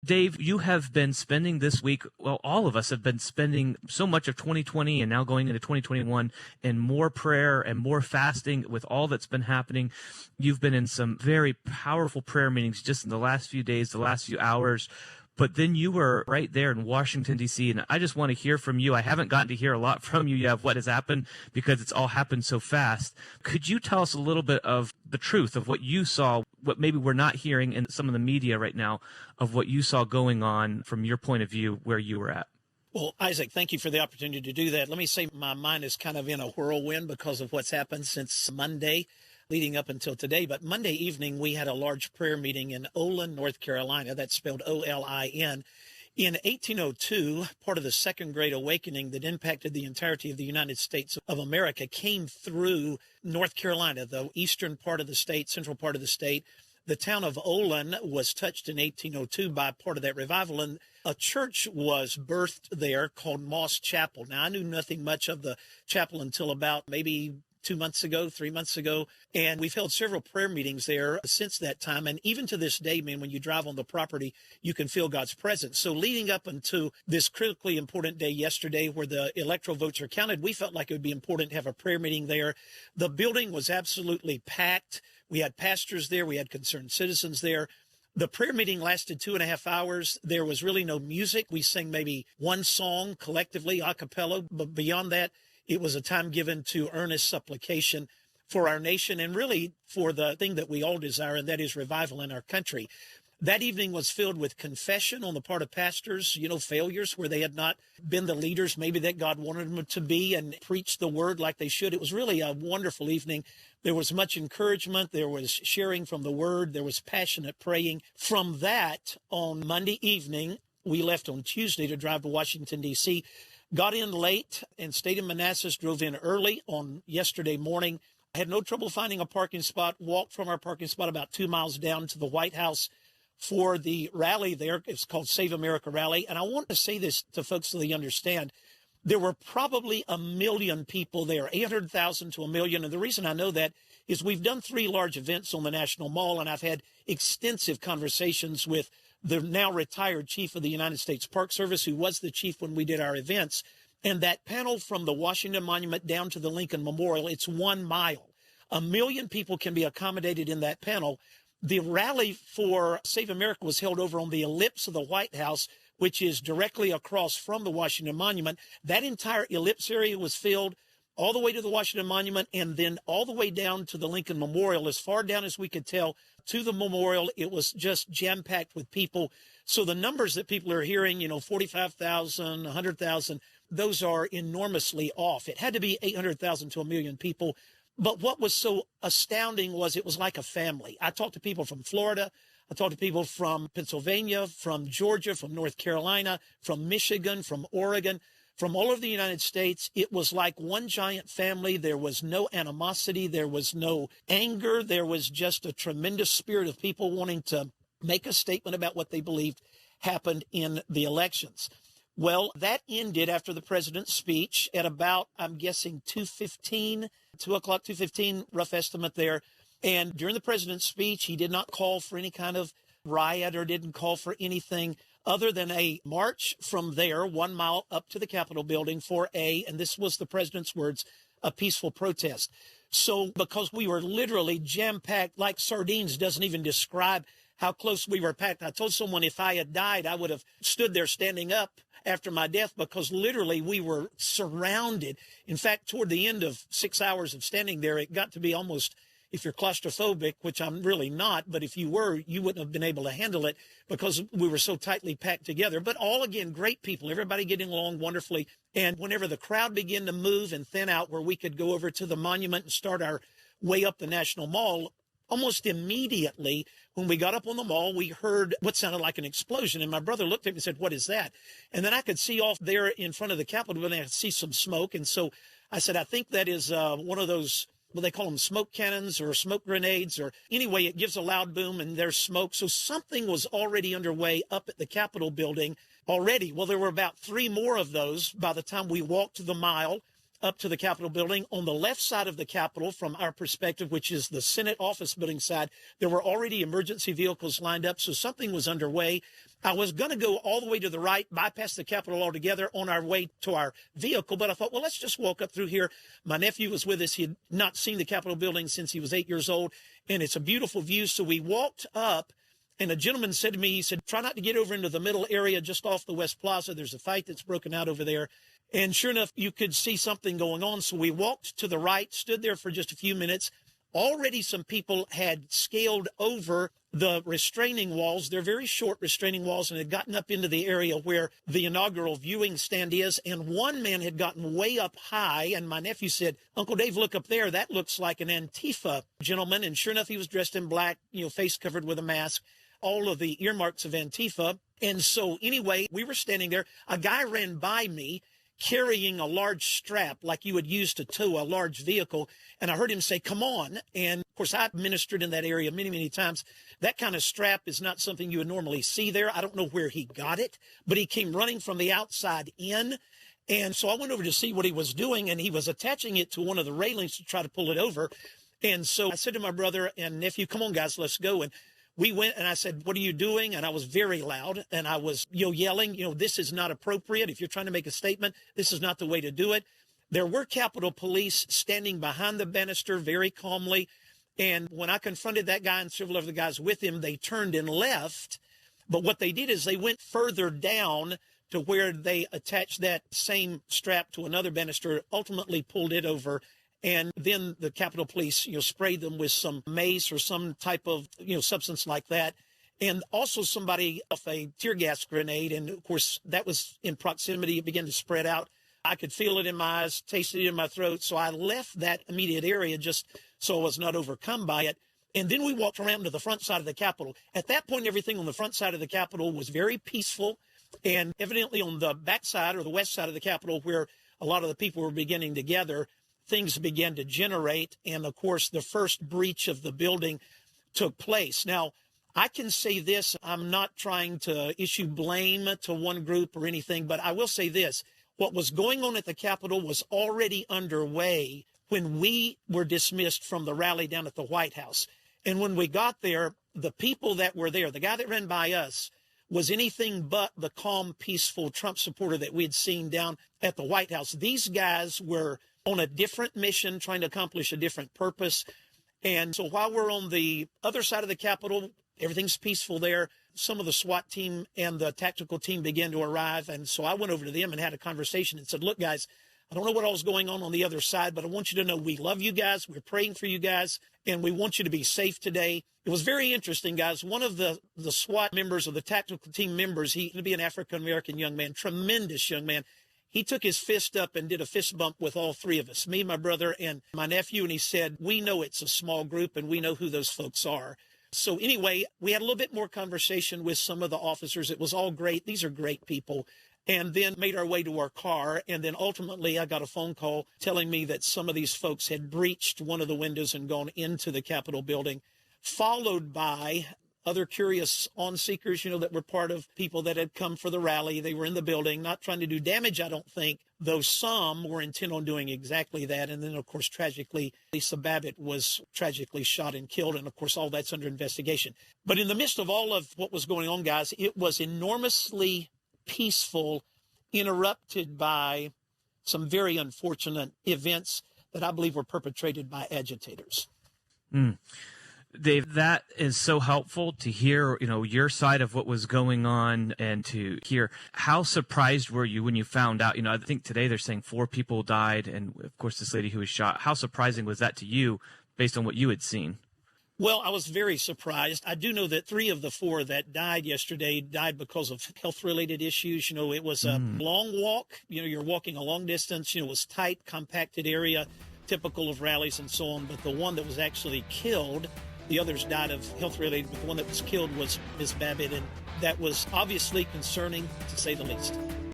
Dave, you have been spending this week, well, all of us have been spending so much of 2020 and now going into 2021 in more prayer and more fasting with all that's been happening. You've been in some very powerful prayer meetings just in the last few days, the last few hours. But then you were right there in Washington, D.C., and I just want to hear from you. I haven't gotten to hear a lot from you yet of what has happened because it's all happened so fast. Could you tell us a little bit of the truth of what you saw, what maybe we're not hearing in some of the media right now, of what you saw going on from your point of view where you were at? Well, Isaac, thank you for the opportunity to do that. Let me say my mind is kind of in a whirlwind because of what's happened since Monday leading up until today. But Monday evening, we had a large prayer meeting in Olin, North Carolina. That's spelled O-L-I-N. In 1802, part of the Second Great Awakening that impacted the entirety of the United States of America came through North Carolina, the eastern part of the state, central part of the state. The town of Olin was touched in 1802 by part of that revival, and a church was birthed there called Moss Chapel. Now, I knew nothing much of the chapel until about maybe 3 months ago. And we've held several prayer meetings there since that time. And even to this day, man, when you drive on the property, you can feel God's presence. So leading up into this critically important day yesterday where the electoral votes are counted, we felt like it would be important to have a prayer meeting there. The building was absolutely packed. We had pastors there. We had concerned citizens there. The prayer meeting lasted 2.5 hours. There was really no music. We sang maybe one song collectively, a cappella. But beyond that, it was a time given to earnest supplication for our nation and really for the thing that we all desire, and that is revival in our country. That evening was filled with confession on the part of pastors, failures where they had not been the leaders maybe that God wanted them to be and preach the word like they should. It was really a wonderful evening. There was much encouragement. There was sharing from the word. There was passionate praying. From that, on Monday evening, we left on Tuesday to drive to Washington, D.C., got in late and stayed in Manassas, drove in early on yesterday morning. I had no trouble finding a parking spot, walked from our parking spot about 2 miles down to the White House for the rally there. It's called Save America Rally. And I want to say this to folks so they understand. There were probably 1 million people there, 800,000 to 1 million. And the reason I know that is we've done 3 large events on the National Mall, and I've had extensive conversations with the now retired chief of the United States Park Service, who was the chief when we did our events. And that panel from the Washington Monument down to the Lincoln Memorial, it's 1 mile. 1 million people can be accommodated in that panel. The rally for Save America was held over on the ellipse of the White House, which is directly across from the Washington Monument. That entire ellipse area was filled all the way to the Washington Monument and then all the way down to the Lincoln Memorial, as far down as we could tell to the memorial. It was just jam-packed with people. So the numbers that people are hearing, 45,000, 100,000, those are enormously off. It had to be 800,000 to 1 million people. But what was so astounding was it was like a family. I talked to people from Florida. I talked to people from Pennsylvania, from Georgia, from North Carolina, from Michigan, from Oregon, from all over the United States. It was like one giant family. There was no animosity. There was no anger. There was just a tremendous spirit of people wanting to make a statement about what they believed happened in the elections. Well, that ended after the president's speech at about, I'm guessing, 2:15, 2 o'clock, 2:15, rough estimate there. And during the president's speech, he did not call for any kind of riot or didn't call for anything other than a march from there 1 mile up to the Capitol building for and this was the president's words, a peaceful protest. So because we were literally jam-packed like sardines, doesn't even describe how close we were packed. I told someone if I had died, I would have stood there standing up after my death because literally we were surrounded. In fact, toward the end of 6 hours of standing there, it got to be almost, if you're claustrophobic, which I'm really not, but if you were, you wouldn't have been able to handle it because we were so tightly packed together. But all, again, great people, everybody getting along wonderfully. And whenever the crowd began to move and thin out where we could go over to the monument and start our way up the National Mall, almost immediately when we got up on the mall, we heard what sounded like an explosion. And my brother looked at me and said, "What is that?" And then I could see off there in front of the Capitol building, I could see some smoke. And so I said, I think that is one of those, well, they call them smoke cannons or smoke grenades, or anyway, it gives a loud boom and there's smoke. So something was already underway up at the Capitol building already. Well, there were about 3 more of those by the time we walked the mile up to the Capitol building. On the left side of the Capitol, from our perspective, which is the Senate office building side, there were already emergency vehicles lined up, so something was underway. I was going to go all the way to the right, bypass the Capitol altogether on our way to our vehicle, but I thought, well, let's just walk up through here. My nephew was with us. He had not seen the Capitol building since he was 8 years old, and it's a beautiful view. So we walked up, and a gentleman said to me, he said, try not to get over into the middle area just off the West Plaza. There's a fight that's broken out over there. And sure enough, you could see something going on. So we walked to the right, stood there for just a few minutes. Already some people had scaled over the restraining walls. They're very short restraining walls, and had gotten up into the area where the inaugural viewing stand is. And one man had gotten way up high, and my nephew said, Uncle Dave, look up there. That looks like an Antifa gentleman. And sure enough, he was dressed in black, face covered with a mask, all of the earmarks of Antifa. And so anyway, we were standing there. A guy ran by me carrying a large strap like you would use to tow a large vehicle. And I heard him say, come on. And of course, I've ministered in that area many, many times. That kind of strap is not something you would normally see there. I don't know where he got it, but he came running from the outside in. And so I went over to see what he was doing, and he was attaching it to one of the railings to try to pull it over. And so I said to my brother and nephew, come on, guys, let's go. And we went, and I said, what are you doing? And I was very loud, and I was yelling, this is not appropriate. If you're trying to make a statement, this is not the way to do it. There were Capitol Police standing behind the banister very calmly. And when I confronted that guy and several of the guys with him, they turned and left. But what they did is they went further down to where they attached that same strap to another banister, ultimately pulled it over. And then the Capitol Police, sprayed them with some mace or some type of, substance like that. And also somebody off a tear gas grenade. And of course, that was in proximity. It began to spread out. I could feel it in my eyes, tasted it in my throat. So I left that immediate area just so I was not overcome by it. And then we walked around to the front side of the Capitol. At that point, everything on the front side of the Capitol was very peaceful. And evidently on the back side or the west side of the Capitol, where a lot of the people were beginning to gather, things began to generate. And of course, the first breach of the building took place. Now, I can say this, I'm not trying to issue blame to one group or anything, but I will say this. What was going on at the Capitol was already underway when we were dismissed from the rally down at the White House. And when we got there, the people that were there, the guy that ran by us, was anything but the calm, peaceful Trump supporter that we had seen down at the White House. These guys were on a different mission, trying to accomplish a different purpose. And so while we're on the other side of the Capitol, everything's peaceful there. Some of the SWAT team and the tactical team began to arrive. And so I went over to them and had a conversation and said, look, guys, I don't know what all's going on the other side, but I want you to know we love you guys. We're praying for you guys, and we want you to be safe today. It was very interesting, guys. One of the SWAT members or the tactical team members, he would be an African-American young man, tremendous young man. He took his fist up and did a fist bump with all three of us, me, my brother, and my nephew. And he said, we know it's a small group and we know who those folks are. So anyway, we had a little bit more conversation with some of the officers. It was all great. These are great people. And then made our way to our car. And then ultimately I got a phone call telling me that some of these folks had breached one of the windows and gone into the Capitol building, followed by other curious on-seekers, that were part of people that had come for the rally. They were in the building, not trying to do damage, I don't think, though some were intent on doing exactly that. And then, of course, tragically, Lisa Babbitt was tragically shot and killed. And, of course, all that's under investigation. But in the midst of all of what was going on, guys, it was enormously peaceful, interrupted by some very unfortunate events that I believe were perpetrated by agitators. Dave, that is so helpful to hear, your side of what was going on and to hear. How surprised were you when you found out? I think today they're saying 4 people died, and of course this lady who was shot. How surprising was that to you based on what you had seen? Well, I was very surprised. I do know that 3 of the 4 that died yesterday died because of health-related issues. It was a long walk. You're walking a long distance. It was tight, compacted area, typical of rallies and so on. But the one that was actually killed, the others died of health-related, but the one that was killed was Ms. Babbitt, and that was obviously concerning, to say the least.